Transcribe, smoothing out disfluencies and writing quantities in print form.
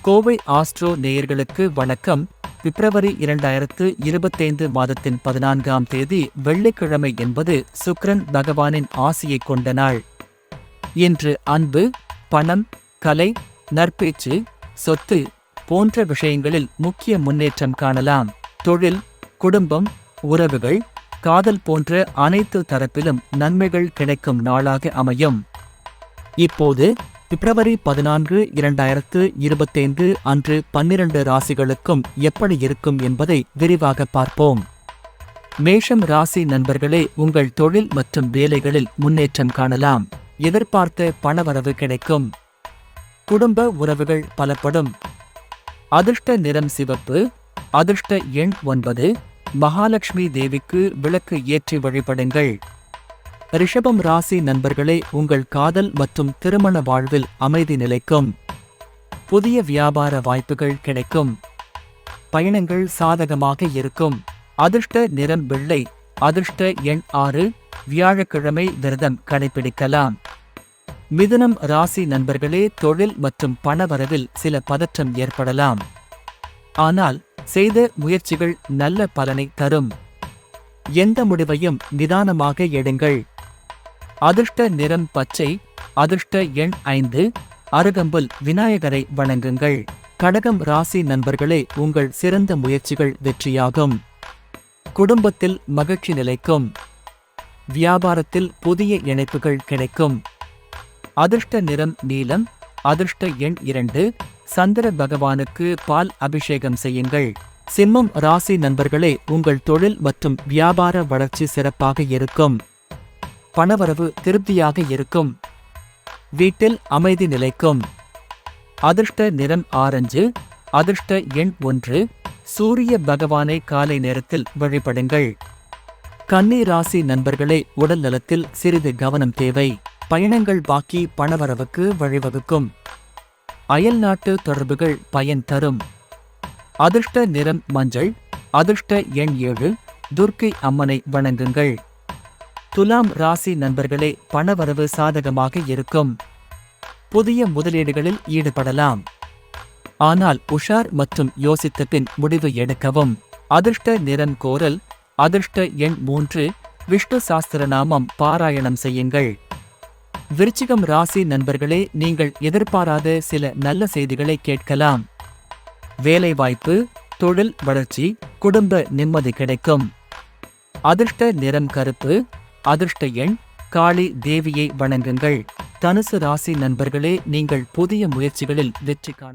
Kovai astro நேயர்களுக்கு வணக்கம். பிப்ரவரி 2025 மாதத்தின் 14ஆம் தேதி வெள்ளிக்கிழமை என்பது சுக்கிரன் பகவானின் ஆசியைக் கொண்ட நாள். இன்று அன்பு, பணம், கலை, நற்பேச்சு, சொத்து போன்ற விஷயங்களில் முக்கிய முன்னேற்றம் காணலாம். தொழில், குடும்பம், உறவுகள், காதல் போன்ற அனைத்து தரப்பிலும் நன்மைகள் கிடைக்கும் நாளாக அமையும். இப்போது பிப்ரவரி 14, 2025 அன்று 12 ராசிகளுக்கும் எப்படி இருக்கும் என்பதை விரிவாக பார்ப்போம். மேஷம் ராசி நண்பர்களே, உங்கள் தொழில் மற்றும் வேலைகளில் முன்னேற்றம் காணலாம். எதிர்பார்த்த பணவரவு கிடைக்கும். குடும்ப உறவுகள் பலப்படும். அதிர்ஷ்ட நிறம் சிவப்பு. அதிர்ஷ்ட எண் 9. மகாலட்சுமி தேவிக்கு விளக்கு ஏற்றி வழிபடுங்கள். ரிஷபம் ராசி நண்பர்களே, உங்கள் காதல் மற்றும் திருமண வாழ்வில் அமைதி நிலைக்கும். புதிய வியாபார வாய்ப்புகள் கிடைக்கும். பயணங்கள் சாதகமாக இருக்கும். அதிர்ஷ்ட நிறம் வெள்ளை. அதிர்ஷ்ட எண் 6. வியாழக்கிழமை விரதம் கடைபிடிக்கலாம். மிதுனம் ராசி நண்பர்களே, தொழில் மற்றும் பணவரவில் சில பதற்றம் ஏற்படலாம். ஆனால் செய்த முயற்சிகள் நல்ல பலனை தரும். எந்த முடிவையும் நிதானமாக எடுங்கள். அதிர்ஷ்ட நிறம் பச்சை. அதிர்ஷ்ட எண் 5. அருகம்புல் விநாயகரை வணங்குங்கள். கடகம் ராசி நண்பர்களே, உங்கள் சிறந்த முயற்சிகள் வெற்றியாகும். குடும்பத்தில் மகிழ்ச்சி நிலைக்கும். வியாபாரத்தில் புதிய இணைப்புகள் கிடைக்கும். அதிர்ஷ்ட நிறம் நீலம். அதிர்ஷ்ட எண் 2. சந்திர பகவானுக்கு பால் அபிஷேகம் செய்யுங்கள். சிம்மம் ராசி நண்பர்களே, உங்கள் தொழில் மற்றும் வியாபார வளர்ச்சி சிறப்பாக இருக்கும். பணவரவு திருப்தியாக இருக்கும். வீட்டில் அமைதி நிலைக்கும். அதிர்ஷ்ட நிறம் ஆரஞ்சு. அதிர்ஷ்ட எண் 1. சூரிய பகவானை காலை நேரத்தில் வழிபடுங்கள். கன்னி ராசி நண்பர்களே, உடல் நலத்தில் சிறிது கவனம் தேவை. பயணங்கள் பாக்கி பணவரவுக்கு வழிவகுக்கும். அயல்நாட்டு தொடர்புகள் பயன் தரும். அதிர்ஷ்ட நிறம் மஞ்சள். அதிர்ஷ்ட எண் 7. துர்க்கை அம்மனை வணங்குங்கள். துலாம் ராசி நண்பர்களே, பணவரவு சாதகமாக இருக்கும். புதிய முதலீடுகளில் ஈடுபடலாம். ஆனால் உஷார் மற்றும் யோசித்த பின் முடிவு எடுக்கவும். அதிர்ஷ்ட நிறம் கோரல். அதிர்ஷ்ட எண் 3. விஷ்ணு சாஸ்திரநாமம் பாராயணம் செய்யுங்கள். விருச்சிகம் ராசி நண்பர்களே, நீங்கள் எதிர்பாராத சில நல்ல செய்திகளை கேட்கலாம். வேலைவாய்ப்பு, தொழில் வளர்ச்சி, குடும்ப நிம்மதி கிடைக்கும். அதிர்ஷ்ட நிறம் கருப்பு. அதிர்ஷ்ட எண். காளி தேவியை வணங்குங்கள். தனுசு ராசி நண்பர்களே, நீங்கள் புதிய முயற்சிகளில் வெற்றி காண